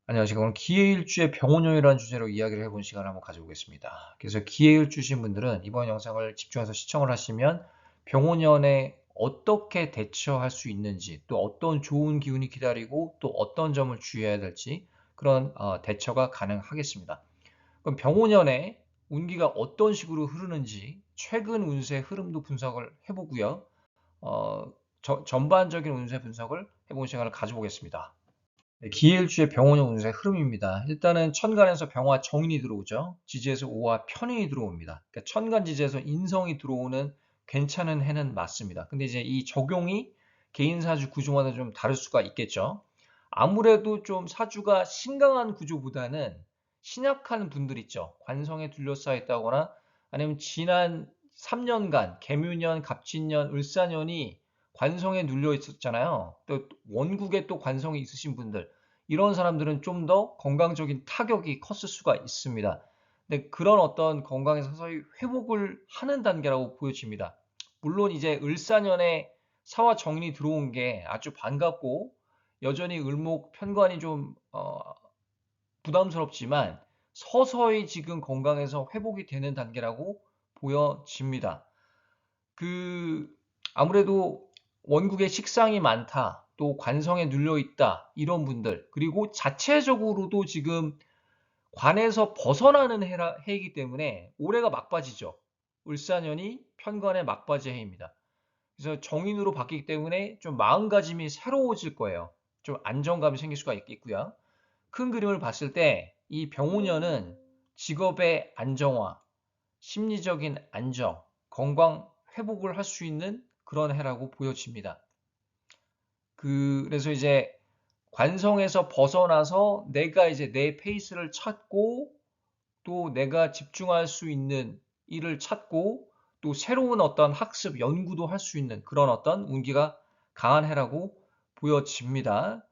안녕하세요. 오늘 기해일주의 병원형이라는 주제로 이야기를 해본 시간을 한번 가져보겠습니다. 그래서 기해일주신 분들은 이번 영상을 집중해서 시청을 하시면 병원년에 어떻게 대처할 수 있는지, 또 어떤 좋은 기운이 기다리고 또 어떤 점을 주의해야 될지 그런 대처가 가능하겠습니다. 그럼 병원년에 운기가 어떤 식으로 흐르는지 최근 운세 흐름도 분석을 해보고요. 어, 전반적인 운세 분석을 해본 시간을 가져보겠습니다. 네, 기일주의 병원의 운세 흐름입니다. 일단은 천간에서 병화 정인이 들어오죠. 지지에서 오화 편인이 들어옵니다. 그러니까 천간 지지에서 인성이 들어오는 괜찮은 해는 맞습니다. 근데 이제 이 적용이 개인 사주 구조마다 좀 다를 수가 있겠죠. 아무래도 좀 사주가 신강한 구조보다는 신약한 분들 있죠. 관성에 둘러싸여 있다거나 아니면 지난 3년간 개묘년, 갑진년, 을사년이 관성에 눌려 있었잖아요. 또 원국에 또 관성이 있으신 분들, 이런 사람들은 좀 더 건강적인 타격이 컸을 수가 있습니다. 근데 그런 어떤 건강에 서서히 회복을 하는 단계라고 보여집니다. 물론 이제 을사년에 사화 정인이 들어온 게 아주 반갑고 여전히 을목 편관이 좀 부담스럽지만 서서히 지금 건강에서 회복이 되는 단계라고 보여집니다. 그 아무래도 원국에 식상이 많다, 또 관성에 눌려 있다 이런 분들, 그리고 자체적으로도 지금 관에서 벗어나는 해이기 때문에 올해가 막바지죠. 을사년이 편관의 막바지 해입니다. 그래서 정인으로 바뀌기 때문에 좀 마음가짐이 새로워질 거예요. 좀 안정감이 생길 수가 있겠고요. 큰 그림을 봤을 때 이 병오년은 직업의 안정화, 심리적인 안정, 건강 회복을 할 수 있는 그런 해라고 보여집니다. 그래서 이제 관성에서 벗어나서 내가 이제 내 페이스를 찾고 또 내가 집중할 수 있는 일을 찾고 또 새로운 어떤 학습, 연구도 할 수 있는 그런 어떤 운기가 강한 해라고 보여집니다.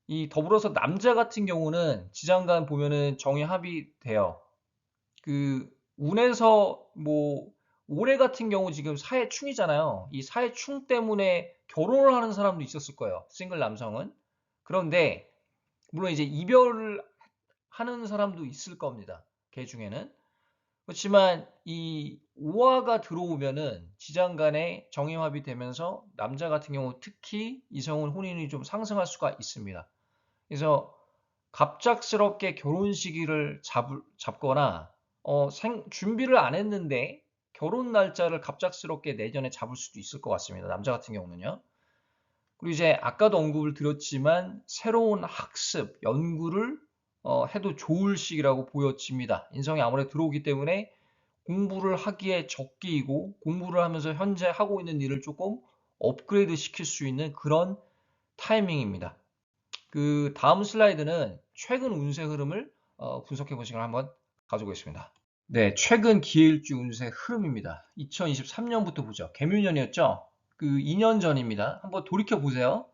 이 더불어서 남자 같은 경우는 지장간 보면은 정이 돼요. 그 운에서 뭐 올해 같은 경우 지금 사회충이잖아요. 이 사회충 때문에 결혼을 하는 사람도 있었을 거예요. 싱글 남성은. 그런데 물론 이제 이별을 하는 사람도 있을 겁니다. 개 중에는. 그렇지만 이 오화가 들어오면은 지장간에 정해합이 되면서 남자 같은 경우 특히 이성은 혼인이 좀 상승할 수가 있습니다. 그래서 갑작스럽게 결혼 시기를 잡거나 준비를 안 했는데 결혼 날짜를 갑작스럽게 내년에 잡을 수도 있을 것 같습니다. 남자 같은 경우는요. 그리고 이제 아까도 언급을 드렸지만 새로운 학습, 연구를 해도 좋을 시기라고 보여집니다. 인성이 아무래도 들어오기 때문에 공부를 하기에 적기이고 공부를 하면서 현재 하고 있는 일을 조금 업그레이드 시킬 수 있는 그런 타이밍입니다. 그 다음 슬라이드는 최근 운세 흐름을 분석해 본 시간을 한번 가져보겠습니다. 네, 최근 기해일주 운세 흐름입니다. 2023년부터 보죠. 개묘년이었죠? 그 2년 전입니다. 한번 돌이켜 보세요.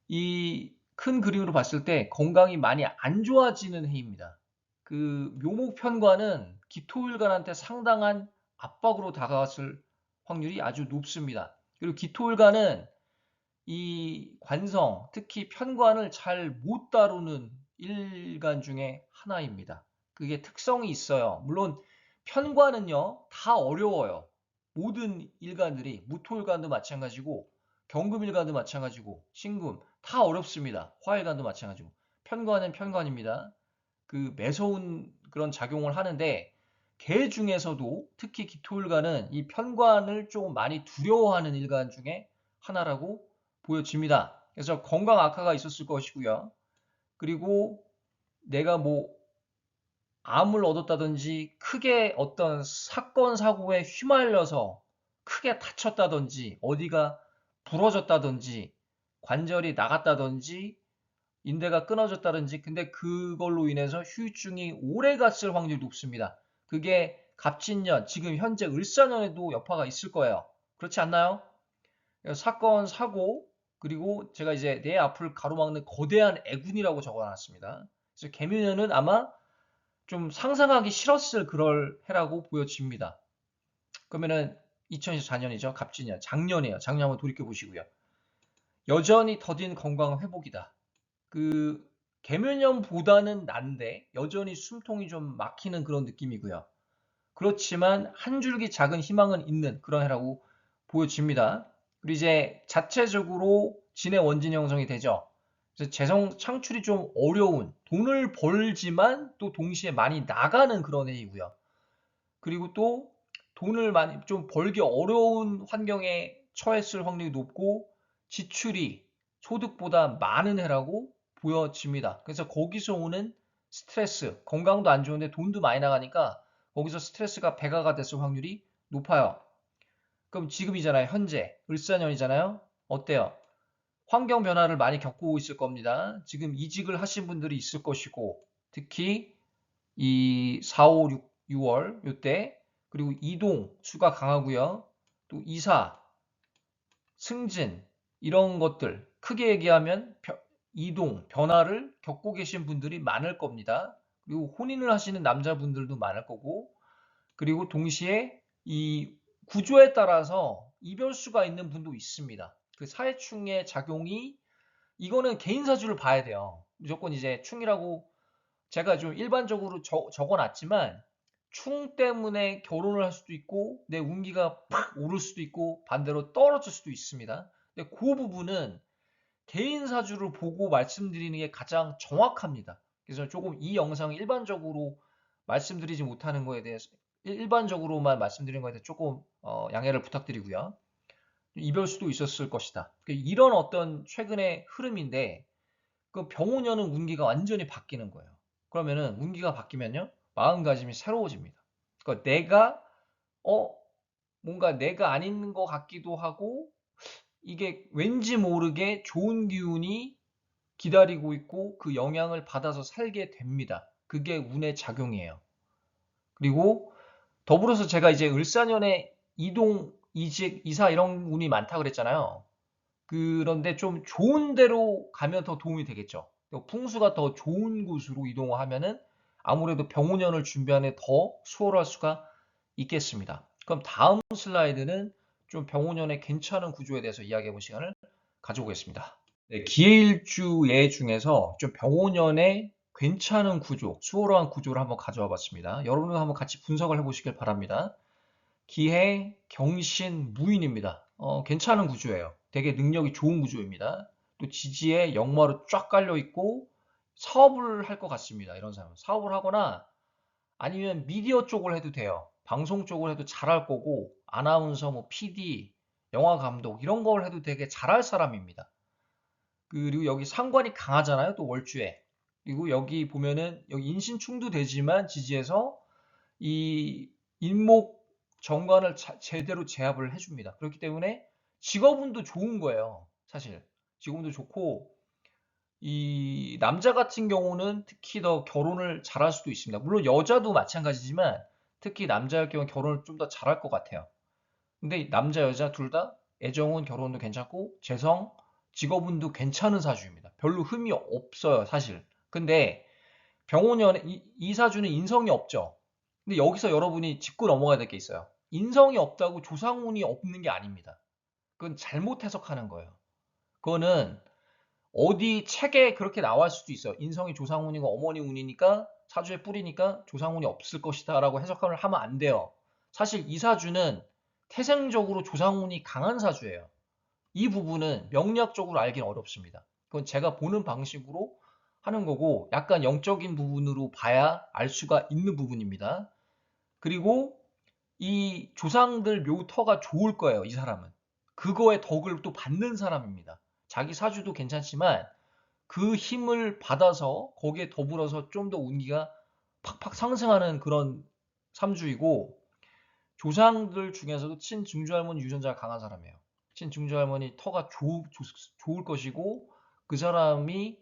이 큰 그림으로 봤을 때 건강이 많이 안 좋아지는 해입니다. 그 묘목편과는 기토일간한테 상당한 압박으로 다가왔을 확률이 아주 높습니다. 그리고 기토일간은 이 관성, 특히 편관을 잘 못 다루는 일간 중에 하나입니다. 그게 특성이 있어요. 물론 편관은요, 다 어려워요. 모든 일간들이, 무토일간도 마찬가지고, 경금일간도 마찬가지고, 신금, 다 어렵습니다. 화일간도 마찬가지고. 편관은 편관입니다. 그 매서운 그런 작용을 하는데, 개 중에서도 특히 기토일간은 이 편관을 조금 많이 두려워하는 일간 중에 하나라고 보여집니다. 그래서 건강 악화가 있었을 것이고요. 그리고 내가 뭐 암을 얻었다든지 크게 어떤 사건 사고에 휘말려서 크게 다쳤다든지 어디가 부러졌다든지 관절이 나갔다든지 인대가 끊어졌다든지 근데 그걸로 인해서 후유증이 오래 갔을 확률이 높습니다. 그게 갑진년, 지금 현재 을사년에도 여파가 있을 거예요. 그렇지 않나요? 사건, 사고, 그리고 제가 이제 내 앞을 가로막는 거대한 애군이라고 적어놨습니다. 그래서 개묘년은 아마 좀 상상하기 싫었을 그럴 해라고 보여집니다. 그러면은 2024년이죠. 갑진년, 작년이에요. 작년 한번 돌이켜 보시고요. 여전히 더딘 건강 회복이다. 그 계면염보다는 난데 여전히 숨통이 좀 막히는 그런 느낌이고요. 그렇지만 한 줄기 작은 희망은 있는 그런 해라고 보여집니다. 그리고 이제 자체적으로 진의 원진 형성이 되죠. 그래서 재성 창출이 좀 어려운, 돈을 벌지만 또 동시에 많이 나가는 그런 해이고요. 그리고 또 돈을 많이 좀 벌기 어려운 환경에 처했을 확률이 높고 지출이 소득보다 많은 해라고 보여집니다. 그래서 거기서 오는 스트레스, 건강도 안 좋은데 돈도 많이 나가니까 거기서 스트레스가 배가가 됐을 확률이 높아요. 그럼 지금이잖아요. 현재 을사년이잖아요. 어때요? 환경 변화를 많이 겪고 있을 겁니다. 지금 이직을 하신 분들이 있을 것이고 특히 이 4, 5, 6월 요때 그리고 이동 수가 강하고요. 또 이사, 승진 이런 것들 크게 얘기하면 이동, 변화를 겪고 계신 분들이 많을 겁니다. 그리고 혼인을 하시는 남자분들도 많을 거고 그리고 동시에 이 구조에 따라서 이별수가 있는 분도 있습니다. 그 사회충의 작용이 이거는 개인 사주를 봐야 돼요. 무조건 이제 충이라고 제가 좀 일반적으로 적어놨지만 충 때문에 결혼을 할 수도 있고 내 운기가 팍 오를 수도 있고 반대로 떨어질 수도 있습니다. 근데 그 부분은 개인 사주를 보고 말씀드리는 게 가장 정확합니다. 그래서 조금 이 영상을 일반적으로 말씀드리지 못하는 거에 대해서 일반적으로만 말씀드리는 거에 대해서 조금 양해를 부탁드리고요. 이별수도 있었을 것이다. 이런 어떤 최근의 흐름인데 그 병오년은 운기가 완전히 바뀌는 거예요. 그러면은 운기가 바뀌면요. 마음가짐이 새로워집니다. 그러니까 내가 어 뭔가 내가 아닌 것 같기도 하고 이게 왠지 모르게 좋은 기운이 기다리고 있고 그 영향을 받아서 살게 됩니다. 그게 운의 작용이에요. 그리고 더불어서 제가 이제 을사년에 이동, 이직, 이사 이런 운이 많다 그랬잖아요. 그런데 좀 좋은 데로 가면 더 도움이 되겠죠. 풍수가 더 좋은 곳으로 이동하면은 아무래도 병오년을 준비하는 더 수월할 수가 있겠습니다. 그럼 다음 슬라이드는 좀 병오년의 괜찮은 구조에 대해서 이야기해 볼 시간을 가져보겠습니다. 네, 기해일주예 중에서 좀 병오년의 괜찮은 구조, 수월한 구조를 한번 가져와 봤습니다. 여러분도 한번 같이 분석을 해보시길 바랍니다. 기해, 경신, 무인입니다. 괜찮은 구조예요. 되게 능력이 좋은 구조입니다. 또 지지에 역마로 쫙 깔려 있고 사업을 할 것 같습니다. 이런 사람은 사업을 하거나 아니면 미디어 쪽을 해도 돼요. 방송 쪽을 해도 잘할 거고 아나운서, 뭐 PD, 영화 감독 이런 걸 해도 되게 잘할 사람입니다. 그리고 여기 상관이 강하잖아요. 또 월주에. 그리고 여기 보면은 여기 인신충도 되지만 지지에서 이 인목 정관을 제대로 제압을 해줍니다. 그렇기 때문에 직업운도 좋은 거예요. 사실 직업운도 좋고 이 남자 같은 경우는 특히 더 결혼을 잘할 수도 있습니다. 물론 여자도 마찬가지지만 특히 남자일 경우 결혼을 좀 더 잘할 것 같아요. 근데 남자 여자 둘 다 애정은 결혼도 괜찮고 재성 직업운도 괜찮은 사주입니다. 별로 흠이 없어요, 사실. 근데 병오년에 이 사주는 인성이 없죠. 근데 여기서 여러분이 짚고 넘어가야 될 게 있어요. 인성이 없다고 조상운이 없는 게 아닙니다. 그건 잘못 해석하는 거예요. 그거는 어디 책에 그렇게 나올 수도 있어요. 인성이 조상운이고 어머니 운이니까 사주에 뿌리니까 조상운이 없을 것이다 라고 해석을 하면 안 돼요. 사실 이 사주는 태생적으로 조상운이 강한 사주예요. 이 부분은 명리학적으로 알기는 어렵습니다. 그건 제가 보는 방식으로 하는 거고 약간 영적인 부분으로 봐야 알 수가 있는 부분입니다. 그리고 이 조상들 묘터가 좋을 거예요, 이 사람은. 그거의 덕을 또 받는 사람입니다. 자기 사주도 괜찮지만 그 힘을 받아서 거기에 더불어서 좀 더 운기가 팍팍 상승하는 그런 삼주이고 조상들 중에서도 친증조할머니 유전자가 강한 사람이에요. 친증조할머니 터가 좋을 것이고 그 사람이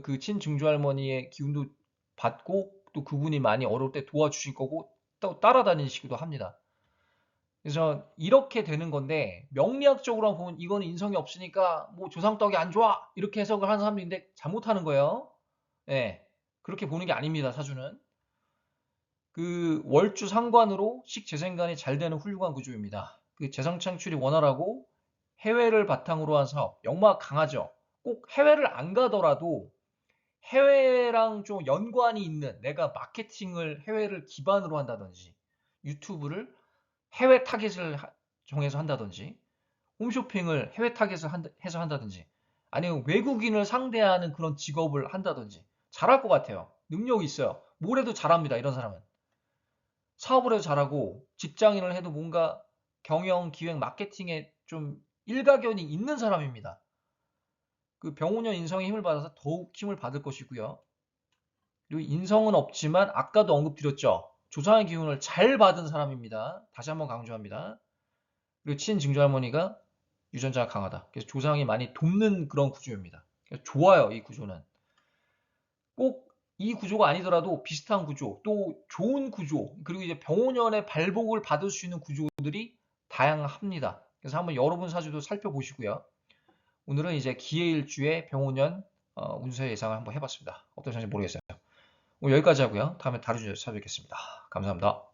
그 친증조할머니의 기운도 받고 또 그분이 많이 어려울 때 도와주실 거고 또 따라다니시기도 합니다. 그래서 이렇게 되는 건데 명리학적으로 보면 이거는 인성이 없으니까 뭐 조상떡이 안 좋아 이렇게 해석을 하는 사람들인데 잘못하는 거예요. 네, 그렇게 보는 게 아닙니다. 사주는 그 월주 상관으로 식재생관이 잘 되는 훌륭한 구조입니다. 그 재성 창출이 원활하고 해외를 바탕으로 한 사업, 역마가 강하죠. 꼭 해외를 안 가더라도 해외랑 좀 연관이 있는 내가 마케팅을 해외를 기반으로 한다든지 유튜브를 해외 타겟을 정해서 한다든지 홈쇼핑을 해외 타겟을 해서 한다든지 아니면 외국인을 상대하는 그런 직업을 한다든지 잘할 것 같아요. 능력이 있어요. 뭘 해도 잘합니다. 이런 사람은. 사업을 해도 잘하고 직장인을 해도 뭔가 경영, 기획, 마케팅에 좀 일가견이 있는 사람입니다. 그 병원년 인성의 힘을 받아서 더욱 힘을 받을 것이고요. 그리고 인성은 없지만 아까도 언급드렸죠. 조상의 기운을 잘 받은 사람입니다. 다시 한번 강조합니다. 그리고 친증조할머니가 유전자가 강하다. 그래서 조상이 많이 돕는 그런 구조입니다. 그래서 좋아요, 이 구조는. 꼭 이 구조가 아니더라도 비슷한 구조, 또 좋은 구조, 그리고 이제 병원년의 발복을 받을 수 있는 구조들이 다양합니다. 그래서 한번 여러분 사주도 살펴보시고요. 오늘은 이제 기해일주의 병원년 운세 예상을 한번 해봤습니다. 어떠셨는지 모르겠어요. 오늘 여기까지 하고요. 다음에 다른 주제로 찾아뵙겠습니다. 감사합니다.